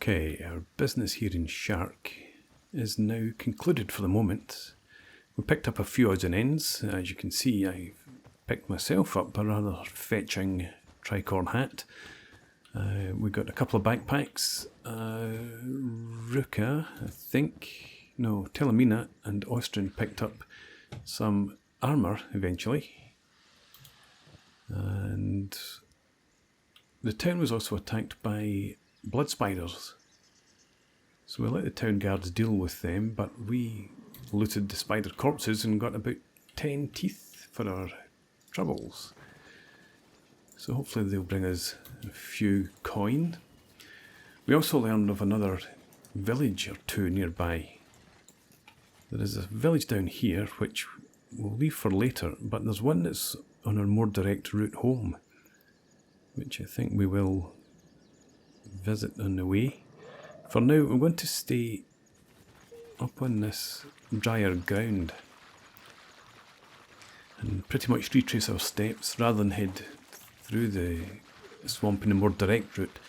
Okay, our business here in Shark is now concluded for the moment. We picked up a few odds and ends. As you can see, I picked myself up a rather fetching tricorn hat. We got a couple of backpacks. Ruka, I think, no, Telemina and Austrian picked up some armour eventually. And the town was also attacked by blood spiders. So we let the town guards deal with them, but we looted the spider corpses and got about 10 teeth for our troubles. So hopefully they'll bring us a few coin. We also learned of another village or two nearby. There is a village down here which we'll leave for later, but there's one that's on our more direct route home, which I think we will visit on the way. For now, we're going to stay up on this drier ground and pretty much retrace our steps rather than head through the swamp in a more direct route.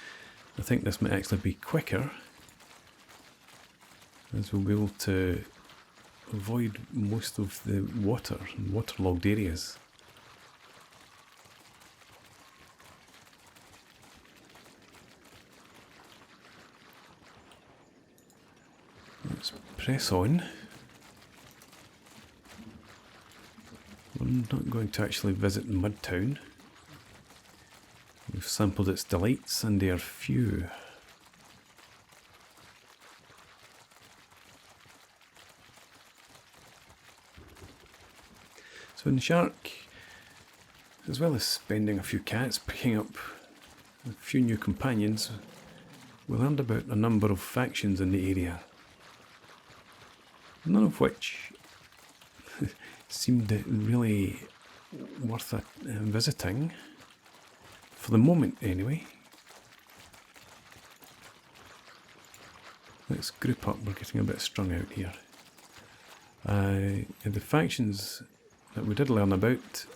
I think this might actually be quicker, as we'll be able to avoid most of the water and waterlogged areas. Let's press on. We're not going to actually visit Mudtown. We've sampled its delights and they are few. So in Shark, as well as spending a few cats, picking up a few new companions, we learned about a number of factions in the area. None of which seemed really worth visiting, for the moment anyway. Let's group up, we're getting a bit strung out here. The factions that we did learn about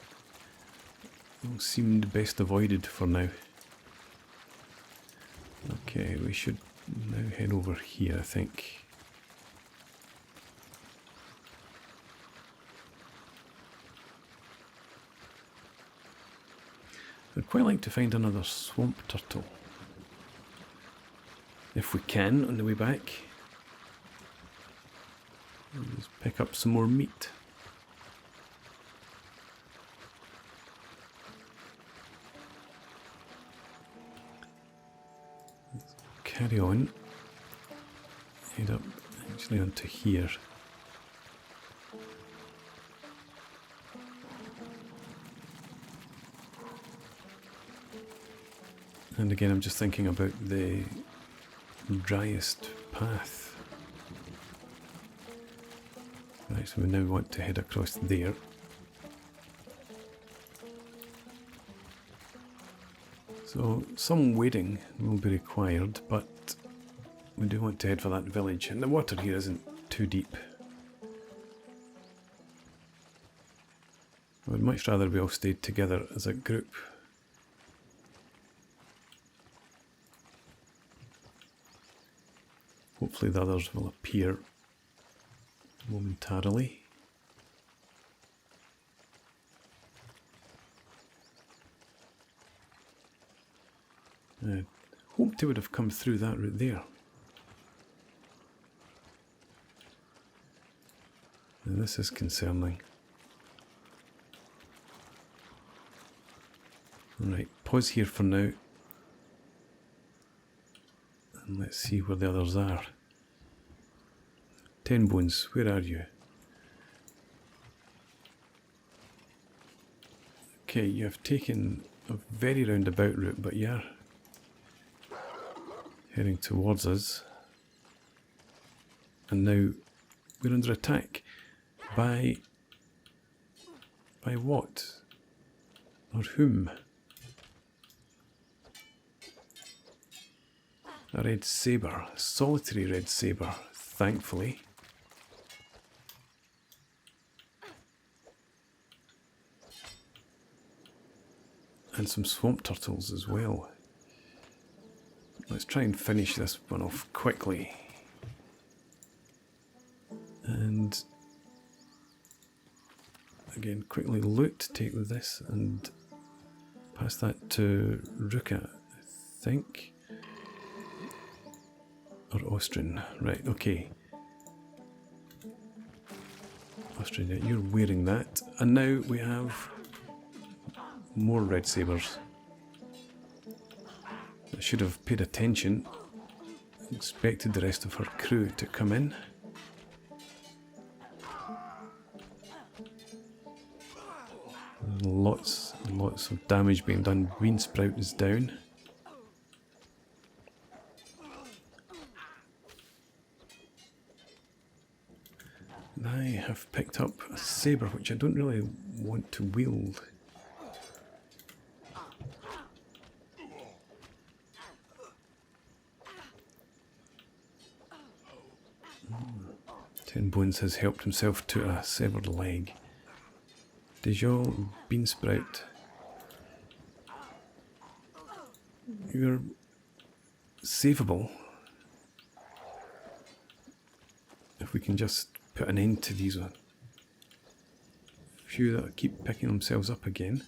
all seemed best avoided for now. Okay, we should now head over here, I think. I'd quite like to find another swamp turtle, if we can, on the way back. Let's pick up some more meat. Let's carry on. Head up, actually onto here. And again, I'm just thinking about the driest path. Right, so we now want to head across there. So some wading will be required, but we do want to head for that village. And the water here isn't too deep. I would much rather we all stayed together as a group. Hopefully the others will appear momentarily. I hoped they would have come through that route there. And this is concerning. Alright, pause here for now. And let's see where the others are. 10 Bones, where are you? Okay, you have taken a very roundabout route, but you're heading towards us. And now we're under attack by what? Or whom? A red sabre, a solitary red sabre, thankfully. And some swamp turtles as well. Let's try and finish this one off quickly. And again, quickly loot, take this and pass that to Ruka, I think. Or Austrian, right, okay. Austrian, yeah, you're wearing that. And now we have more red sabers. I should have paid attention. Expected the rest of her crew to come in. Lots and lots of damage being done. Bean Sprout is down. And I have picked up a saber which I don't really want to wield. 10 Bones has helped himself to a severed leg. Dejol, Bean Sprout. You're savable. If we can just put an end to these ones. Few that keep picking themselves up again.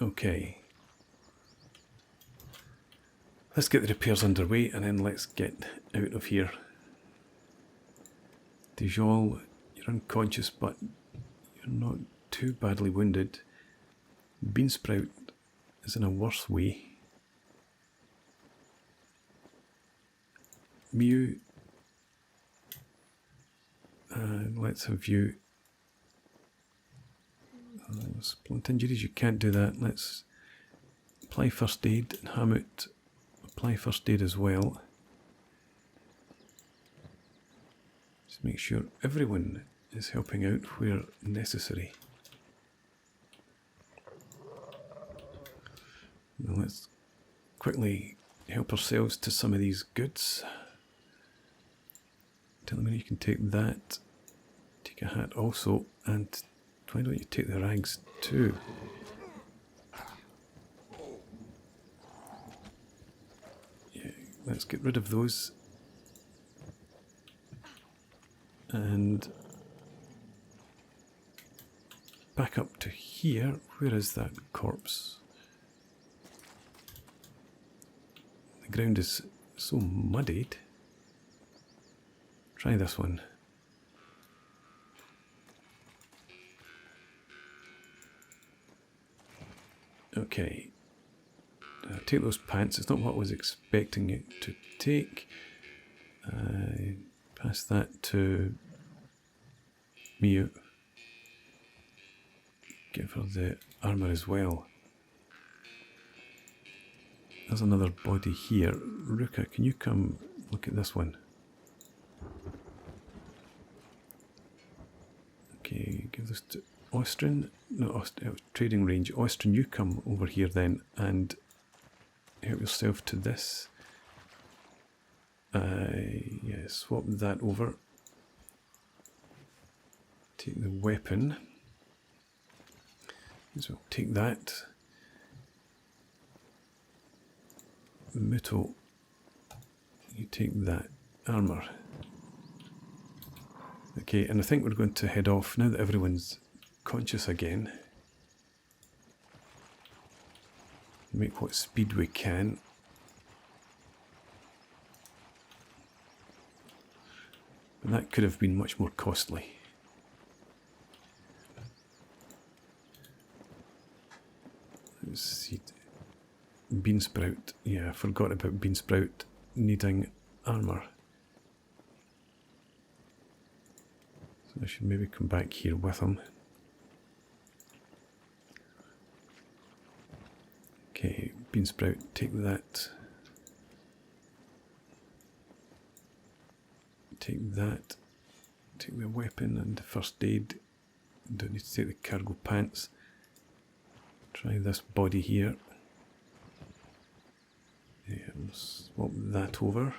Okay. Let's get the repairs underway and then let's get out of here. Dejol, you're unconscious but you're not too badly wounded. Bean Sprout is in a worse way. Mew, let's have you. Blunt injuries, you can't do that. Let's apply first aid and Hamut apply first aid as well. Just make sure everyone is helping out where necessary. Now let's quickly help ourselves to some of these goods. Tell me you can take that. Take a hat also, and why don't you take the rags too? Yeah, let's get rid of those. And back up to here. Where is that corpse? The ground is so muddied. Try this one. Okay, take those pants. It's not what I was expecting it to take. Pass that to Miu. Give her the armour as well. There's another body here. Ruka, can you come look at this one? Okay, give this to Austrian. No, trading range. Austrian, you come over here then and help yourself to this. Yeah, swap that over. Take the weapon. So take that. Muto, you take that armour. Okay, and I think we're going to head off now that everyone's conscious again. Make what speed we can. And that could have been much more costly. Let's see. Bean Sprout. Yeah, I forgot about Bean Sprout needing armour. So I should maybe come back here with him. Okay, Bean Sprout, take that. Take that. Take the weapon and the first aid. Don't need to take the cargo pants. Try this body here. Yeah, we'll swap that over.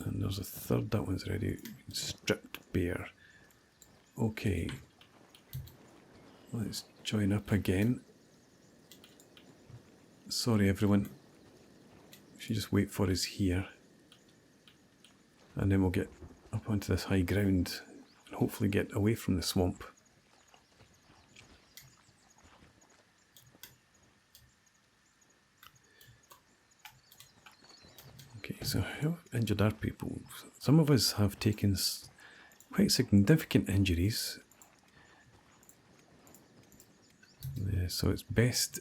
And there's a third, that one's ready. Stripped bare. Okay. Let's join up again. Sorry everyone. Should just wait for us here. And then we'll get up onto this high ground and hopefully get away from the swamp. Okay, so how injured are people? Some of us have taken quite significant injuries. So it's best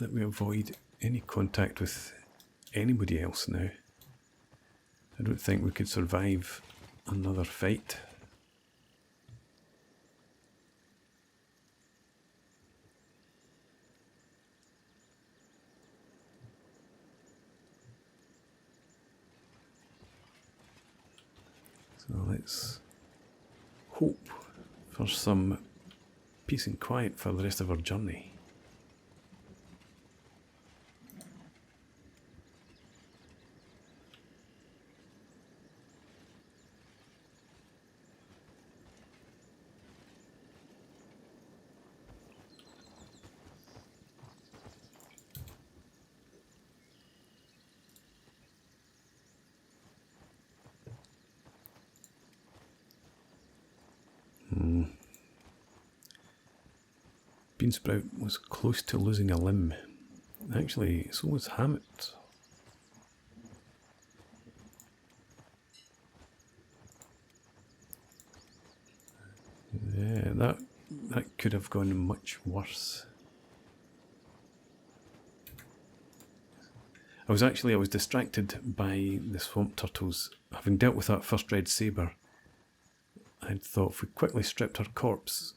that we avoid any contact with anybody else now. I don't think we could survive another fight. So let's hope for some peace and quiet for the rest of our journey. Beansprout was close to losing a limb. Actually, so was Hammett. Yeah, that could have gone much worse. I was distracted by the swamp turtles. Having dealt with that first red sabre, I'd thought if we quickly stripped her corpse,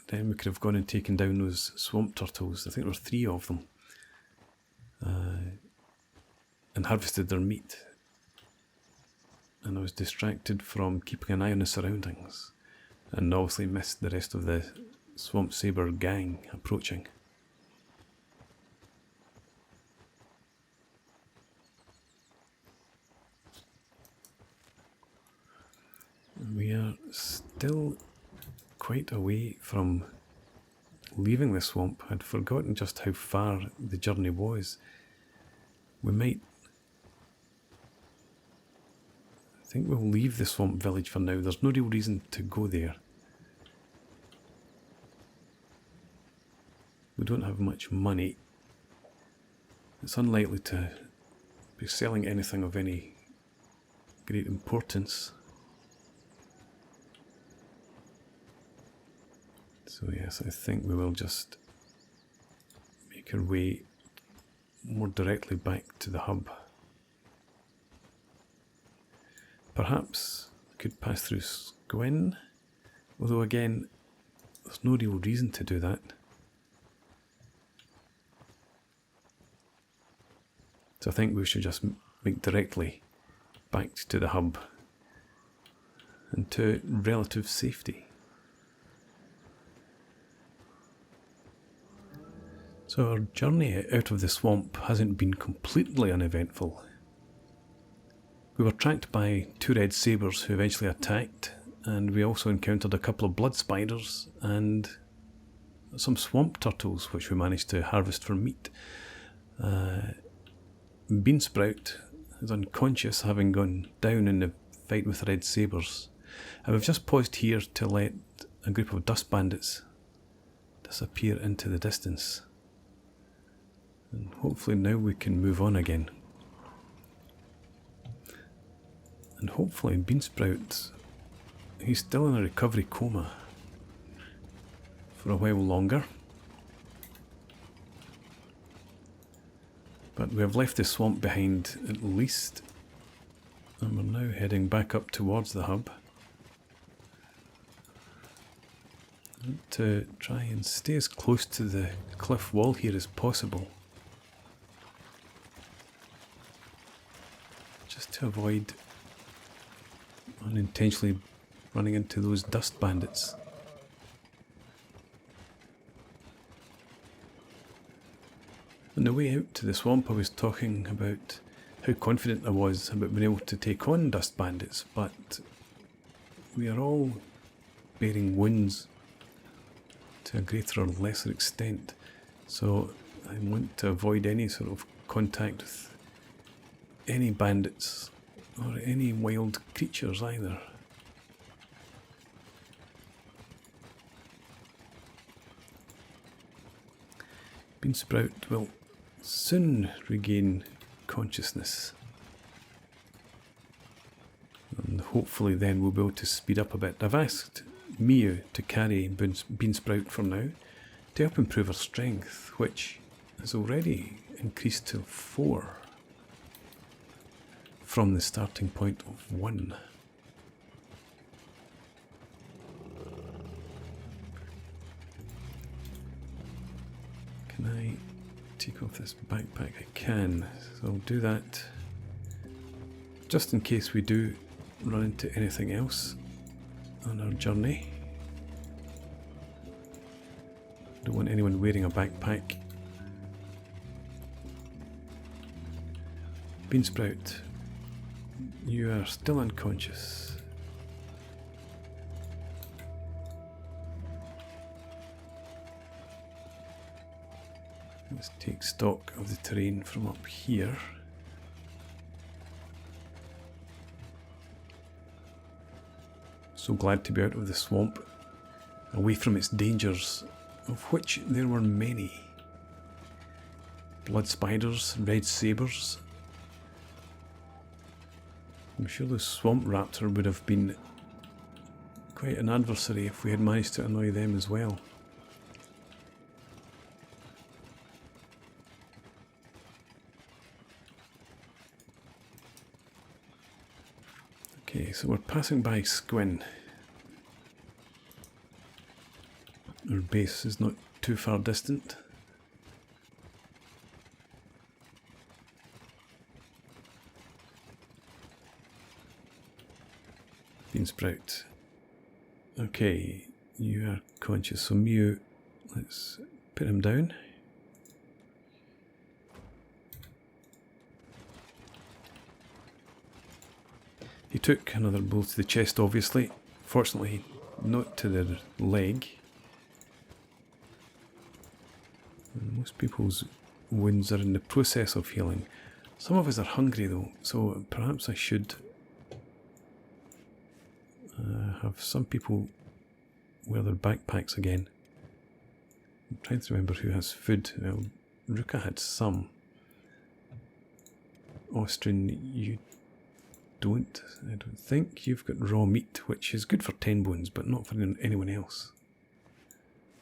then we could have gone and taken down those swamp turtles. I think there were 3 of them. And harvested their meat. And I was distracted from keeping an eye on the surroundings. And obviously missed the rest of the swamp sabre gang approaching. We are still quite away from leaving the swamp. I'd forgotten just how far the journey was. I think we'll leave the swamp village for now. There's no real reason to go there. We don't have much money. It's unlikely to be selling anything of any great importance. So yes, I think we will just make our way more directly back to the hub. Perhaps we could pass through Squin, although again, there's no real reason to do that. So I think we should just make directly back to the hub and to relative safety. So our journey out of the swamp hasn't been completely uneventful. We were tracked by 2 red sabres who eventually attacked, and we also encountered a couple of blood spiders and some swamp turtles which we managed to harvest for meat. Beansprout is unconscious, having gone down in the fight with red sabres. And we've just paused here to let a group of dust bandits disappear into the distance. And hopefully now we can move on again. And hopefully Beansprout, he's still in a recovery coma for a while longer. But we have left the swamp behind at least, and we're now heading back up towards the hub. I want to try and stay as close to the cliff wall here as possible, just to avoid unintentionally running into those dust bandits. On the way out to the swamp, I was talking about how how confident I was about being able to take on dust bandits, but we are all bearing wounds to a greater or lesser extent, so I want to avoid any sort of contact with any bandits or any wild creatures either. Beansprout will soon regain consciousness, and hopefully then we'll be able to speed up a bit. I've asked Miu to carry Beansprout for now to help improve her strength, which has already increased to 4 from the starting point of 1. Can I take off this backpack? I can, so I'll do that just in case we do run into anything else on our journey. Don't want anyone wearing a backpack. Beansprout, you are still unconscious. Let's take stock of the terrain from up here. So glad to be out of the swamp, away from its dangers, of which there were many. Blood spiders, red sabres. I'm sure the swamp raptor would have been quite an adversary if we had managed to annoy them as well. Okay, so we're passing by Squin. Our base is not too far distant. Beansprout. Okay, you are conscious, so Mew, let's put him down. He took another blow to the chest, obviously. Fortunately, not to the leg. And most people's wounds are in the process of healing. Some of us are hungry though, so perhaps I should have some people wear their backpacks again. I'm trying to remember who has food. Well, Ruka had some. Austrian, you don't. I don't think. You've got raw meat, which is good for 10 bones, but not for anyone else.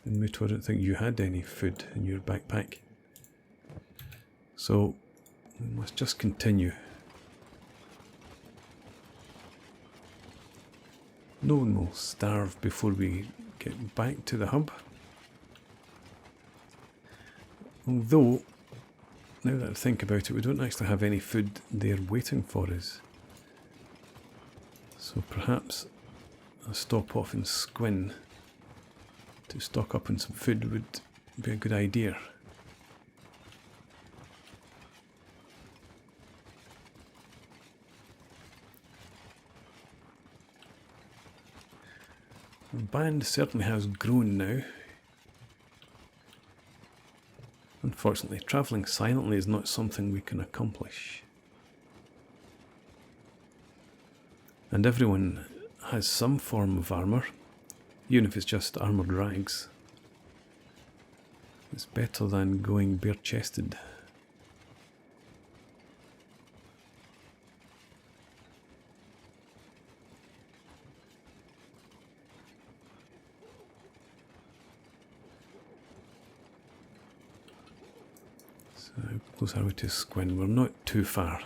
And Muto, I don't think you had any food in your backpack. So, we must just continue. No one will starve before we get back to the hub. Although, now that I think about it, we don't actually have any food there waiting for us. So perhaps a stop off in Squin to stock up on some food would be a good idea. The band certainly has grown now. Unfortunately, travelling silently is not something we can accomplish. And everyone has some form of armour, even if it's just armoured rags. It's better than going bare-chested. So how close are we to Squin? We're not too far.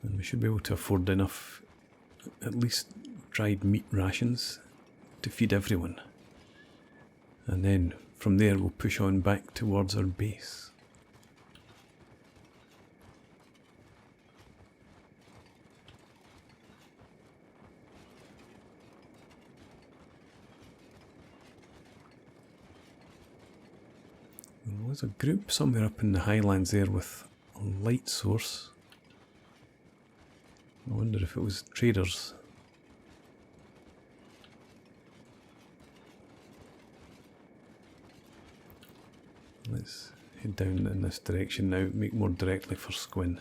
And we should be able to afford enough, at least dried meat rations, to feed everyone. And then from there we'll push on back towards our base. There's a group somewhere up in the highlands there with a light source. I wonder if it was traders. Let's head down in this direction now, make more directly for Squin.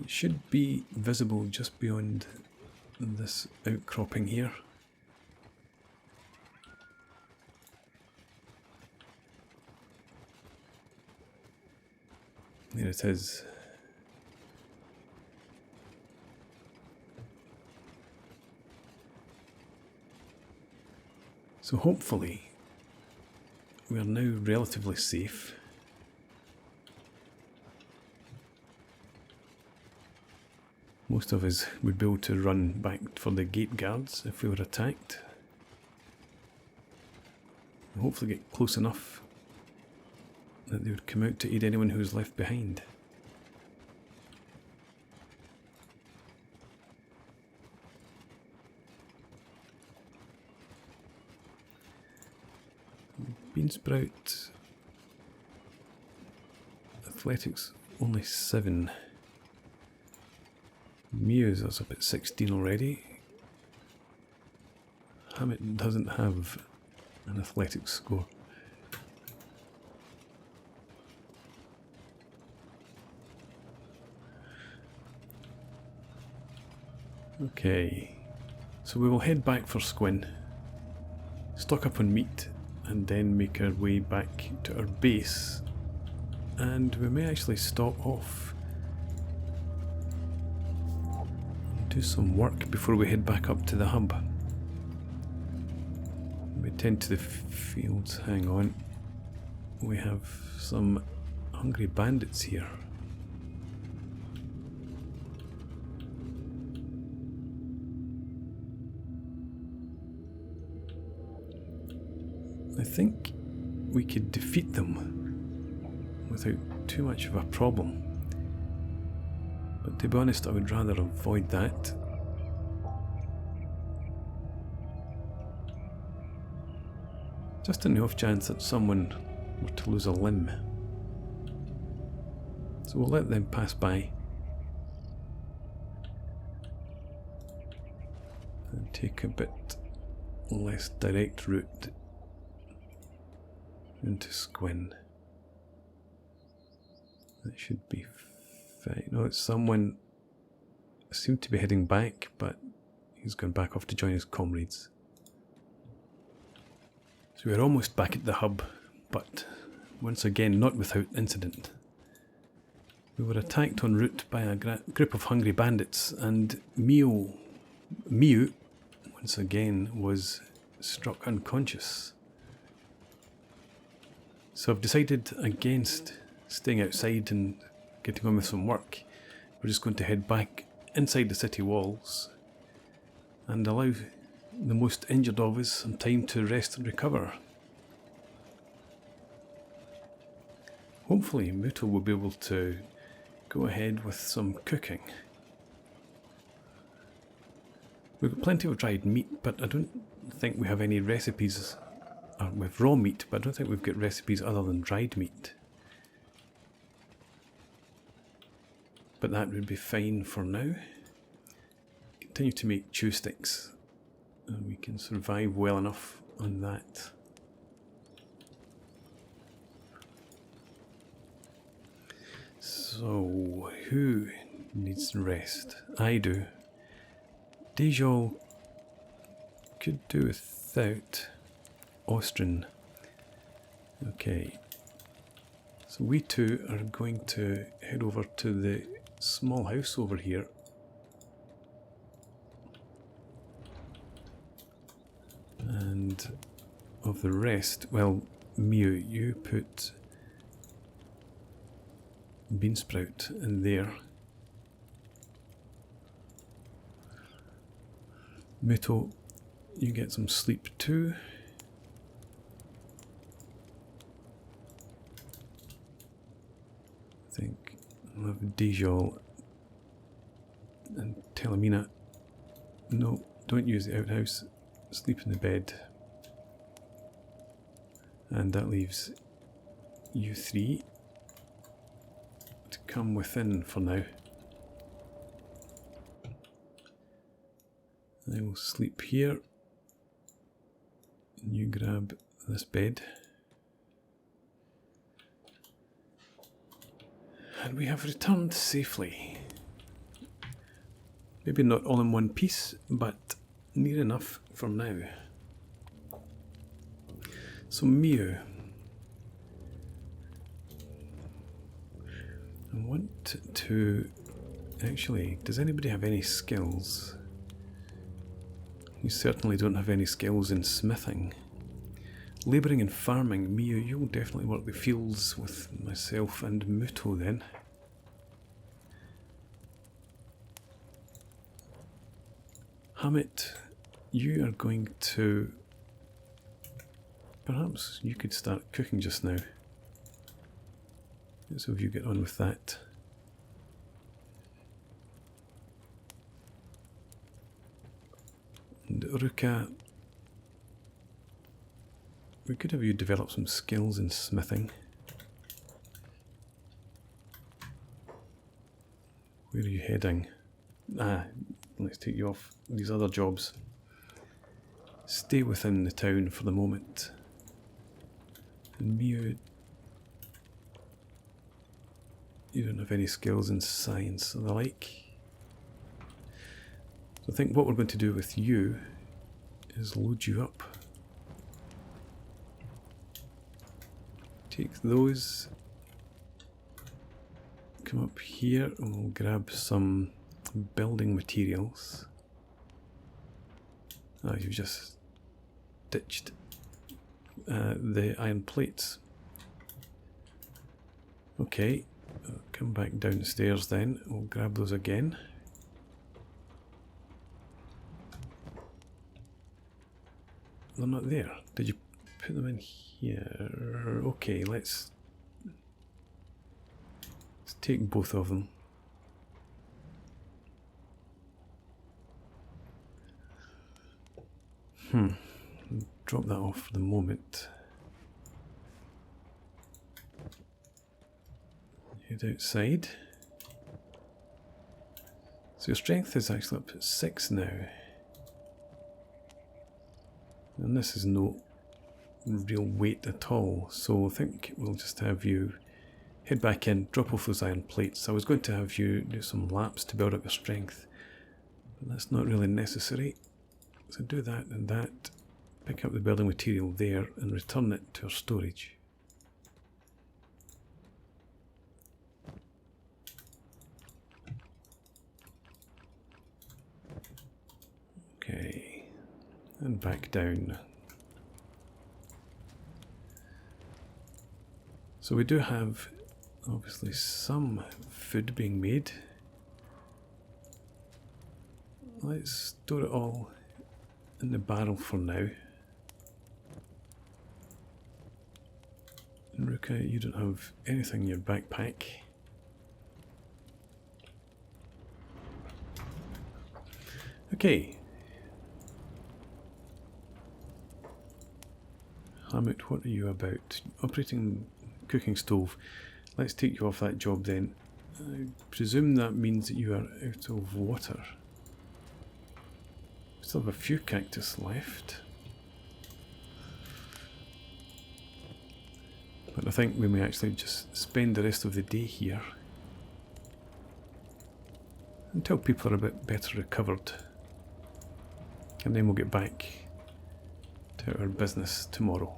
It should be visible just beyond this outcropping here. There it is. So hopefully we are now relatively safe. Most of us would be able to run back for the gate guards if we were attacked. And hopefully get close enough that they would come out to aid anyone who was left behind. Beansprout athletics only 7. Muse is up at 16 already. Hammett doesn't have an athletics score. Okay, so we will head back for Squin, stock up on meat, and then make our way back to our base. And we may actually stop off and do some work before we head back up to the hub. We tend to the fields. Hang on, we have some hungry bandits here. I think we could defeat them without too much of a problem. But to be honest, I would rather avoid that. Just in the off chance that someone were to lose a limb. So we'll let them pass by. And take a bit less direct route into Squin. That should be fine. No, it's someone seemed to be heading back, but he's gone back off to join his comrades. So we're almost back at the hub, but once again not without incident. We were attacked en route by a group of hungry bandits, and Miu once again was struck unconscious. So I've decided against staying outside and getting on with some work. We're just going to head back inside the city walls and allow the most injured of us some time to rest and recover. Hopefully Muto will be able to go ahead with some cooking. We've got plenty of dried meat, but I don't think we have any recipes. With raw meat, but I don't think we've got recipes other than dried meat. But that would be fine for now. Continue to make chew sticks, and we can survive well enough on that. So, who needs rest? I do. Dejol could do without. Austrian. Okay, so we two are going to head over to the small house over here. And of the rest, well, Mew, you put Beansprout in there. Muto, you get some sleep too. I think I'll have Dejol and Telemina. No, don't use the outhouse. sleep in the bed. And that leaves you three to come within for now. I will sleep here. And you grab this bed. And we have returned safely. Maybe not all in one piece, but near enough for now. So Mew, I want to actually, does anybody have any skills? You certainly don't have any skills in smithing. Labouring and farming, Mew, you'll definitely work the fields with myself and Muto then. Hammett, you are going to... Perhaps you could start cooking just now. Let's have you get on with that. And Ruka, we could have you develop some skills in smithing. Where are you heading? Let's take you off these other jobs. Stay within the town for the moment. And Mew, you don't have any skills in science or the like. So I think what we're going to do with you is load you up. Take those, come up here and we'll grab some building materials. You've just ditched the iron plates. Okay, come back down the stairs then, we'll grab those again. They're not there. Did you put them in here? Okay, let's take both of them. Drop that off for the moment. Head outside. So your strength is actually up at 6 now. And this is no real weight at all, so I think we'll just have you head back in, drop off those iron plates. I was going to have you do some laps to build up your strength, but that's not really necessary. So do that and that, pick up the building material there and return it to our storage. Okay, and back down. So we do have obviously some food being made. Let's store it all in the barrel for now. And Ruka, you don't have anything in your backpack. Okay. Hammett, what are you about? Operating cooking stove. Let's take you off that job then. I presume that means that you are out of water. We still have a few cactus left. But I think we may actually just spend the rest of the day here until people are a bit better recovered. And then we'll get back to our business tomorrow.